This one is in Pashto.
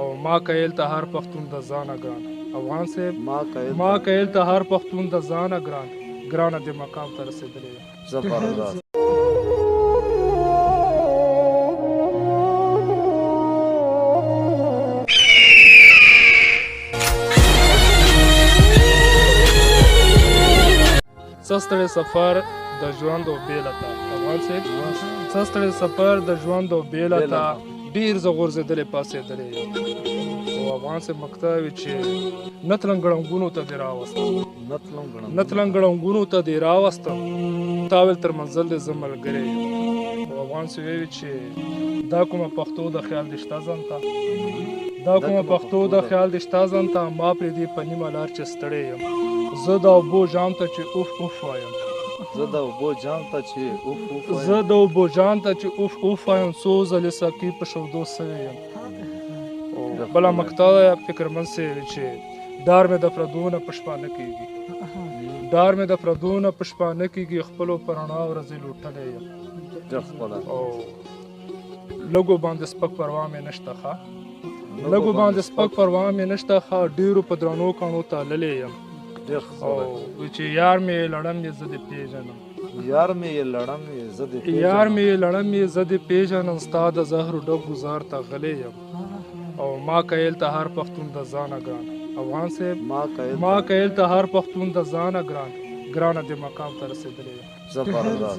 او ما کایل ته هر پښتون د ځانه ګران افغان صاحب ما ما کایل ته هر پښتون د ځانه ګرانه د مقام ته رسېدلی یم. زبردست. څه ستړی سفر د ژوند او بېله ته افغان صاحب څه ستړی سفر د ژوند او بېله ته ډېر زه غورځېدلی پاڅېدلی یم. او افغان صاحب مقطع وي چې نه تلم ګړنګونو ته دې راوستم نه تلم ګړنګونو ته دې راوستم تا ویل تر منزل دې زه ملګری یم. او افغان صاحب ویل چې دا کومه پښتو د خیال دې شته ځان ته دا کومه پښتو د خیال دې شته ځان ته ما پرې دې په نیمه لار چې ستړی یم. زه د اوبو جام ته چې اوف اوف وایم زه د اوبو جام ته چې اوف اوف وایم زه د اوبو جام ته چې اوف اوف وایم څو ځلې ساقي په شودو سوی یم. بله مقطع ده فکرمند صاحب چې ډار مې د پردو نه په شپه نه کېږي ډار مې د پردو نه په شپه نه کېږي خپلو په رڼا ورځې لوټلی یم. او لږو باندې سپک پروا مې نشته ښه لږو باندې سپک پروا مې نشته ښه ډېرو په درنو کاڼو تللی یم. او چې یار مې لړم یې زه دې پېژنم یار مې یې لړم یې زه دې پېژنم ستا د زهرو ډک ګزار ته غلی یم. او ما کایل ته هر پښتون د ځانه ګران افغان صاحب ما کایل ته هر پښتون د ځانه ګرانه د مقام ته رسېدلی یم. زبردست.